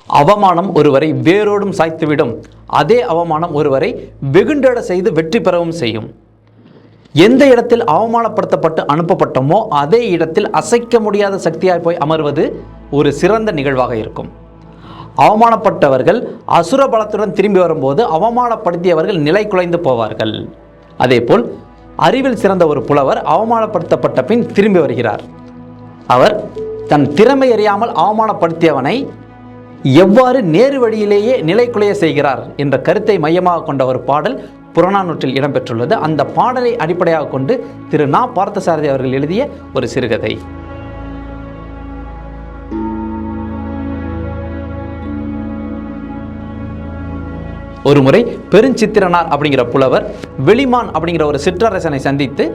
அவமானம் ஒருவரை வேரோடும் சாய்த்துவிடும். அதே அவமானம் ஒருவரை வெகுண்டட செய்து வெற்றி பெறவும் செய்யும். எந்த இடத்தில் அவமானப்படுத்தப்பட்டு அனுப்பப்பட்டோமோ அதே இடத்தில் அசைக்க முடியாத சக்தியாய் போய் அமர்வது ஒரு சிறந்த நிகழ்வாக இருக்கும். அவமானப்பட்டவர்கள் அசுர பலத்துடன் திரும்பி வரும்போது அவமானப்படுத்தியவர்கள் நிலை குலைந்து போவார்கள். அதேபோல் அறிவில் சிறந்த ஒரு புலவர் அவமானப்படுத்தப்பட்ட பின் திரும்பி வருகிறார். அவர் தன் திறமை அறியாமல் அவமானப்படுத்தியவனை எவ்வாறு நேரு வழியிலேயே நிலை குலைய செய்கிறார் என்ற கருத்தை மையமாக கொண்ட ஒரு பாடல் புறநானூற்றில் இடம்பெற்றுள்ளது. அந்த பாடலை அடிப்படையாக கொண்டு திரு நா. பார்த்தசாரதி அவர்கள் எழுதிய ஒரு சிறுகதை. ஒருமுறை பெருஞ்சித்திரனார் அப்படிங்கிற புலவர் வெளிமான் அப்படிங்கிற ஒரு சிற்றரசனை சந்தித்து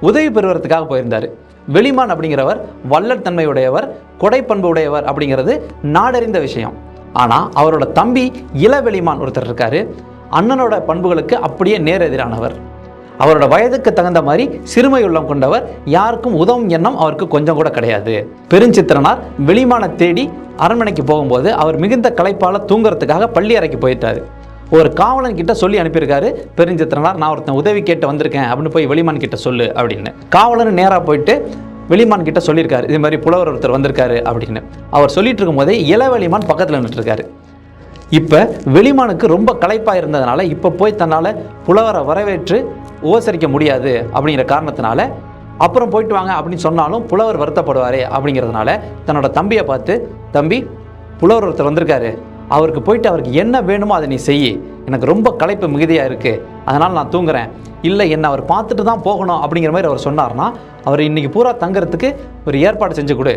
உதவி பெறுவதற்காக போயிருந்தார். வெளிமான் அப்படிங்கிறவர் வள்ளல் தன்மையுடையவர், கொடைப்பண்பு உடையவர் அப்படிங்கிறது நாடறிந்த விஷயம். ஆனால் அவரோட தம்பி இளவெளிமான் ஒருத்தர் இருக்காரு. அண்ணனோட பண்புகளுக்கு அப்படியே நேரெதிரானவர். அவரோட வயதுக்கு தகுந்த மாதிரி சிறுமை உள்ளம் கொண்டவர். யாருக்கும் உதவும் எண்ணம் அவருக்கு கொஞ்சம் கூட கிடையாது. பெருஞ்சித்திரனார் வெளிமான தேடி அரண்மனைக்கு போகும்போது அவர் மிகுந்த களைப்பால தூங்குறதுக்காக பள்ளி அறைக்கு போயிட்டாரு. ஒரு காவலன் கிட்ட சொல்லி அனுப்பியிருக்காரு பெருஞ்சித்திரனார், நான் ஒருத்தன் உதவி கேட்டு வந்திருக்கேன் அப்படின்னு போய் வெளிமான் கிட்ட சொல்லு அப்படின்னு. காவலன் நேராக போயிட்டு வெளிமான் கிட்ட சொல்லியிருக்காரு, இது மாதிரி புலவர் ஒருத்தர் வந்திருக்காரு அப்படின்னு. அவர் சொல்லிட்டு இருக்கும் போதே இளவெளிமான் பக்கத்தில் நின்றுருக்காரு. இப்போ வெளிமானுக்கு ரொம்ப களைப்பாக இருந்ததுனால இப்போ போய் தன்னால் புலவரை வரவேற்று உபசரிக்க முடியாது அப்படிங்கிற காரணத்தினால அப்புறம் போயிட்டு வாங்க அப்படின்னு சொன்னாலும் புலவர் வருத்தப்படுவாரே அப்படிங்கிறதுனால தன்னோட தம்பியை பார்த்து, தம்பி புலவர் ஒருத்தர் வந்திருக்காரு, அவருக்கு போயிட்டு அவருக்கு என்ன வேணுமோ அதை நீ செய், எனக்கு ரொம்ப களைப்பு மிகுதியாக இருக்குது, அதனால் நான் தூங்குறேன், இல்லை என்னை அவர் பார்த்துட்டு தான் போகணும் அப்படிங்கிற மாதிரி அவர் சொன்னார்னா அவர் இன்றைக்கி பூரா தங்குறதுக்கு ஒரு ஏற்பாடு செஞ்சு கொடு,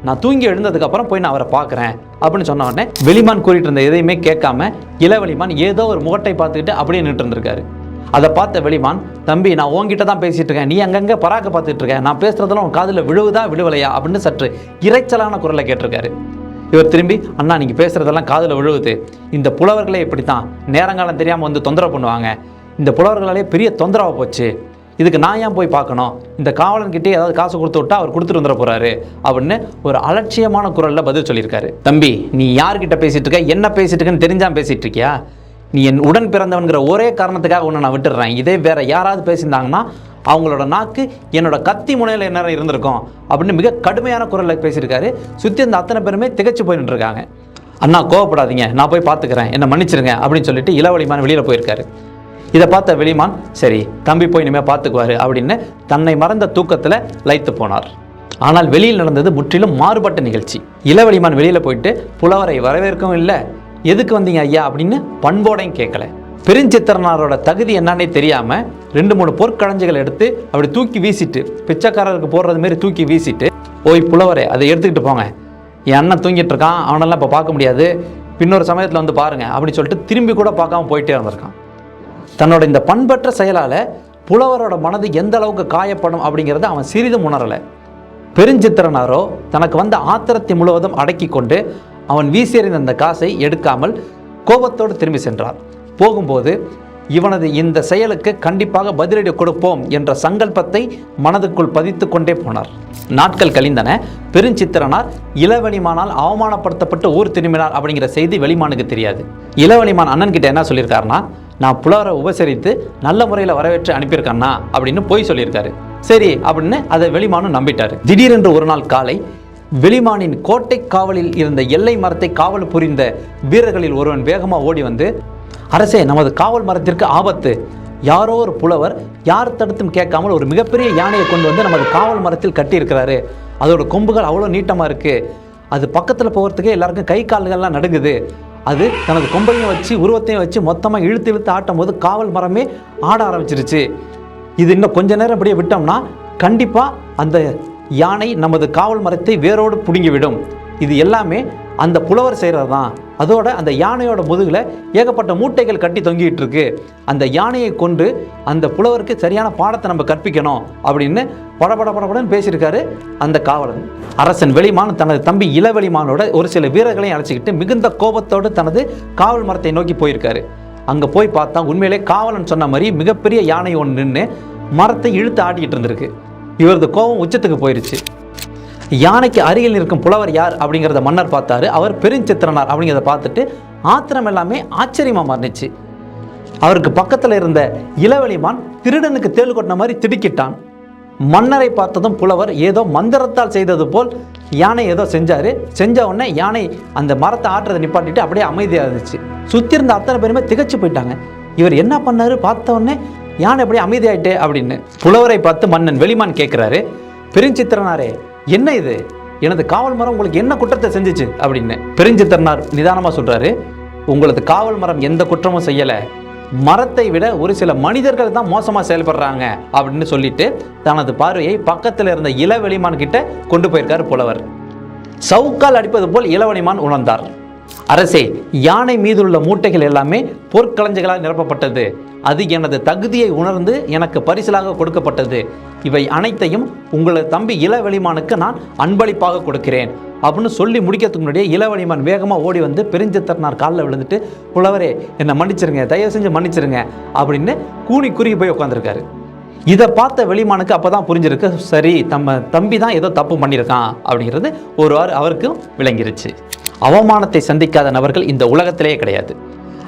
நான் தூங்கி எழுந்ததுக்கப்புறம் போய் நான் அவரை பார்க்குறேன் அப்படின்னு சொன்ன உடனே வெளிமான் கூறிட்டு இருந்த எதையுமே கேட்காம இளவெளிமான் ஏதோ ஒரு முகட்டை பார்த்துக்கிட்டு அப்படியே நின்று இருந்திருக்காரு. அதை பார்த்த வெளிமான், தம்பி நான் உங்ககிட்ட தான் பேசிகிட்டு இருக்கேன், நீ அங்கங்கே பராக்க பார்த்துட்டு இருக்கேன், நான் பேசுகிறதெல்லாம் உன் காதில் விழுவுதா விழுவலையா அப்படின்னு சற்று இறைச்சலான குரலை கேட்டிருக்காரு. இவர் திரும்பி, அண்ணா நீங்கள் பேசுகிறதெல்லாம் காதில் விழுவுது, இந்த புலவர்களே இப்படி தான் நேரங்காலம் தெரியாமல் வந்து தொந்தரவு பண்ணுவாங்க, இந்த புலவர்களாலே பெரிய தொந்தரவாக போச்சு, இதுக்கு நான் ஏன் போய் பார்க்கணும், இந்த காவலன்கிட்டே ஏதாவது காசு கொடுத்து விட்டா அவர் கொடுத்துட்டு வந்துட போகிறாரு அப்படின்னு ஒரு அலட்சியமான குரலில் பதில் சொல்லியிருக்காரு. தம்பி நீ யார்கிட்ட பேசிகிட்டு இருக்க, என்ன பேசிகிட்டு இருக்கன்னு தெரிஞ்சாமல் பேசிகிட்டு இருக்கியா, நீ என் உடன் பிறந்தவன்கிற ஒரே காரணத்துக்காக உன்னை நான் விட்டுடுறேன், இதே வேறு யாராவது பேசியிருந்தாங்கன்னா அவங்களோட நாக்கு என்னோட கத்தி முனையில் என்ன இருந்திருக்கும் அப்படின்னு மிக கடுமையான குரலில் பேசியிருக்காரு. சுற்றி அந்த அத்தனை பேருமே திகச்சு போயிட்டு இருக்காங்க. அண்ணா கோவப்படாதீங்க, நான் போய் பார்த்துக்கிறேன், என்னை மன்னிச்சிருங்க அப்படின்னு சொல்லிட்டு இளவெளிமான் வெளியில் போயிருக்காரு. இதை பார்த்த வெளிமான், சரி தம்பி போய் இனிமேல் பார்த்துக்குவாரு அப்படின்னு தன்னை மறந்த தூக்கத்தில் லைத்து போனார். ஆனால் வெளியில் நடந்தது முற்றிலும் மாறுபட்ட நிகழ்ச்சி. இளவெளிமான் வெளியில் போயிட்டு புலவரை வரவேற்கவும் இல்லை, எதுக்கு வந்தீங்க ஐயா அப்படின்னு பண்போடையும் கேட்கல. பெருஞ்சித்திரனாரோட தகுதி என்னன்னே தெரியாமல் 2-3 பொற்களஞ்சிகள் எடுத்து அப்படி தூக்கி வீசிட்டு, பிச்சைக்காரருக்கு போடுறது மாரி தூக்கி வீசிட்டு, ஓய் புலவரே அதை எடுத்துக்கிட்டு போங்க, என் அண்ணன் தூங்கிட்டு இருக்கான், அவனெல்லாம் இப்போ பார்க்க முடியாது, பின்னொரு சமயத்தில் வந்து பாருங்க அப்படின்னு சொல்லிட்டு திரும்பி கூட பார்க்காம போயிட்டே இருந்திருக்கான். தன்னோட இந்த பண்பற்ற செயலால் புலவரோட மனது எந்த அளவுக்கு காயப்படும் அப்படிங்கிறத அவன் சிறிதும் உணரலை. பெருஞ்சித்திரனாரோ தனக்கு வந்த ஆத்திரத்தை முழுவதும் அடக்கி கொண்டு அவன் வீசியறிந்த அந்த காசை எடுக்காமல் கோபத்தோடு திரும்பி சென்றார். போகும்போது இவனது இந்த செயலுக்கு கண்டிப்பாக பதிலடி கொடுப்போம் என்ற சங்கல்பத்தை மனதுக்குள் பதித்து கொண்டே போனார். நாட்கள் கழிந்தன. பெருஞ்சித்திரனார் இளவெளிமானால் அவமானப்படுத்தப்பட்டு ஊர் திரும்பினார் அப்படிங்கிற செய்தி வெளிமானுக்கு தெரியாது. இளவெளிமான் அண்ணன் கிட்ட என்ன சொல்லியிருக்காருன்னா, நான் புலவரை உபசரித்து நல்ல முறையில் வரவேற்று அனுப்பியிருக்கேன்னா அப்படின்னு போய் சொல்லியிருக்காரு. சரி அப்படின்னு அதை வெளிமானும் நம்பிட்டாரு. திடீரென்று ஒரு நாள் காலை வெளிமானின் கோட்டை காவலில் இருந்த எல்லை மரத்தை காவல் புரிந்த வீரர்களில் ஒருவன் வேகமாக ஓடி வந்து, அரசே நமது காவல் மரத்திற்கு ஆபத்து, யாரோ ஒரு புலவர் யார் தடுத்தும் கேட்காமல் ஒரு மிகப்பெரிய யானையை கொண்டு வந்து நமது காவல் மரத்தில் கட்டியிருக்கிறாரு, அதோட கொம்புகள் அவ்வளோ நீட்டமாக இருக்குது, அது பக்கத்தில் போகிறதுக்கே எல்லாருக்கும் கை கால்கள்லாம் நடுங்குது, அது தனது கொம்பையும் வச்சு உருவத்தையும் வச்சு மொத்தமாக இழுத்து ஆட்டும் போது காவல் மரமே ஆட ஆரம்பிச்சிருச்சு, இது இன்னும் கொஞ்ச நேரம் அப்படியே விட்டோம்னா கண்டிப்பாக அந்த யானை நமது காவல் மரத்தை வேரோடு பிடுங்கிவிடும், இது எல்லாமே அந்த புலவர் செய்கிறது தான், அதோட அந்த யானையோட முதுகில் ஏகப்பட்ட மூட்டைகள் கட்டி தொங்கிட்டு இருக்கு, அந்த யானையை கொண்டு அந்த புலவருக்கு சரியான பாடத்தை நம்ம கற்பிக்கணும் அப்படின்னு படபடன்னு பேசியிருக்காரு அந்த காவலன். அரசன் வெளிமான் தனது தம்பி இளவெளிமானோட ஒரு சில வீரர்களையும் அழைச்சிக்கிட்டு மிகுந்த கோபத்தோடு தனது காவல் மரத்தை நோக்கி போயிருக்காரு. அங்கே போய் பார்த்தா உண்மையிலே காவலன் சொன்ன மாதிரி மிகப்பெரிய யானை ஒன்று நின்று மரத்தை இழுத்து ஆட்டிக்கிட்டு இருந்திருக்கு. இவரது கோபம் உச்சத்துக்கு போயிருச்சு. யானைக்கு அருகில் இருக்கும் புலவர் யார் அப்படிங்கிறத மன்னர் பார்த்தாரு. அவர் பெருஞ்சித்திரனார் அப்படிங்கிறத பார்த்துட்டு ஆத்திரம் எல்லாமே ஆச்சரியமாக மாறிச்சு. அவருக்கு பக்கத்தில் இருந்த இளவெளிமான் திருடனுக்கு தேள் கொட்டின மாதிரி திடுக்கிட்டான். மன்னரை பார்த்ததும் புலவர் ஏதோ மந்திரத்தால் செய்தது போல் யானை ஏதோ செஞ்ச உடனே யானை அந்த மரத்தை ஆட்டுறதை நிப்பாட்டிட்டு அப்படியே அமைதியாக இருந்துச்சு. சுற்றி இருந்த அத்தனை பேருமே திகச்சு போயிட்டாங்க. இவர் என்ன பண்ணாரு, பார்த்த உடனே யானை அப்படியே அமைதியாயிட்டே அப்படின்னு. புலவரை பார்த்து மன்னன் வெளிமான் கேட்குறாரு, பெருஞ்சித்திரனாரே என்ன இது, எனது காவல் மரம் உங்களுக்கு என்ன குற்றத்தை செஞ்சிச்சு அப்படின்னு. பெருஞ்சித்திரனார் நிதானமாக சொல்றாரு, உங்களது காவல் மரம் எந்த குற்றமும் செய்யலை, மரத்தை விட ஒரு சில மனிதர்கள் தான் மோசமாக செயல்படுறாங்க அப்படின்னு சொல்லிட்டு தனது பார்வையை பக்கத்தில் இருந்த இளவெளிமான் கிட்ட கொண்டு போயிருக்காரு புலவர். சவுக்கால் அடிப்பது போல் இளவெளிமான் உணர்ந்தார். அரசே, யானை மீது உள்ள மூட்டைகள் எல்லாமே பொற்களஞ்சிகளால் நிரப்பப்பட்டது. அது எனது தகுதியை உணர்ந்து எனக்கு பரிசிலாக கொடுக்கப்பட்டது. இவை அனைத்தையும் உங்களது தம்பி இளவெளிமானுக்கு நான் அன்பளிப்பாக கொடுக்கிறேன் அப்படின்னு சொல்லி முடிக்கிறதுக்கு முன்னாடியே இளவெளிமான் வேகமாக ஓடி வந்து பெருஞ்சித்திரனார் காலில் விழுந்துட்டு, புலவரே என்னை மன்னிச்சிருங்க, தயவு செஞ்சு மன்னிச்சிருங்க அப்படின்னு கூனி குறுகி போய் உட்காந்துருக்காரு. இதை பார்த்த வெளிமானுக்கு அப்போ தான் புரிஞ்சிருக்கு, சரி நம்ம தம்பி தான் ஏதோ தப்பு பண்ணியிருக்கான் அப்படிங்கிறது அவருக்கு விளங்கிருச்சு. அவமானத்தை சந்திக்காத நபர்கள் இந்த உலகத்திலேயே கிடையாது.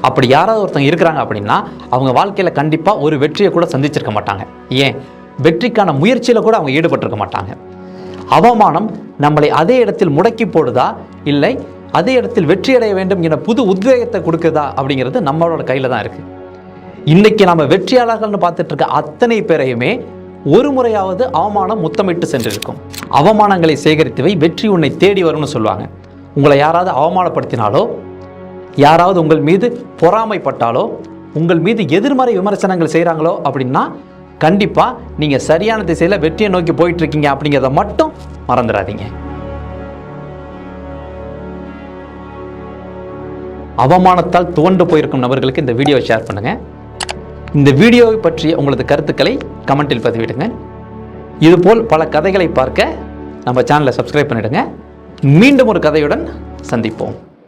அப்படி யாராவது ஒருத்தங்க இருக்கிறாங்க அப்படின்னா அவங்க வாழ்க்கையில் கண்டிப்பாக ஒரு வெற்றியை கூட சந்திச்சிருக்க மாட்டாங்க. ஏன், வெற்றிக்கான முயற்சியில் கூட அவங்க ஈடுபட்டிருக்க மாட்டாங்க. அவமானம் நம்மளை அதே இடத்தில் முடக்கி போடுதா, இல்லை அதே இடத்தில் வெற்றியடைய வேண்டும் என புது உத்வேகத்தை கொடுக்குதா அப்படிங்கிறது நம்மளோட கையில் தான் இருக்குது. இன்றைக்கி நம்ம வெற்றியாளர்கள்னு பார்த்துட்டு இருக்க அத்தனை பேரையுமே ஒரு முறையாவது அவமானம் முத்தமிட்டு சென்றிருக்கும். அவமானங்களை சேகரித்துவை வெற்றி உன்னை தேடி வரும்னு சொல்லுவாங்க. உங்களை யாராவது அவமானப்படுத்தினாலோ, யாராவது உங்கள் மீது பொறாமைப்பட்டாலோ, உங்கள் மீது எதிர்மறை விமர்சனங்கள் செய்கிறாங்களோ அப்படின்னா கண்டிப்பாக நீங்கள் சரியான திசையில் வெற்றியை நோக்கி போயிட்டுருக்கீங்க அப்படிங்கிறத மட்டும் மறந்துடாதீங்க. அவமானத்தால் துவண்டு போயிருக்கும் நபர்களுக்கு இந்த வீடியோவை ஷேர் பண்ணுங்கள். இந்த வீடியோவை பற்றிய உங்களது கருத்துக்களை கமெண்டில் பதிவிடுங்க. இதுபோல் பல கதைகளை பார்க்க நம்ம சேனலை சப்ஸ்கிரைப் பண்ணிடுங்க. மீண்டும் ஒரு கதையுடன் சந்திப்போம்.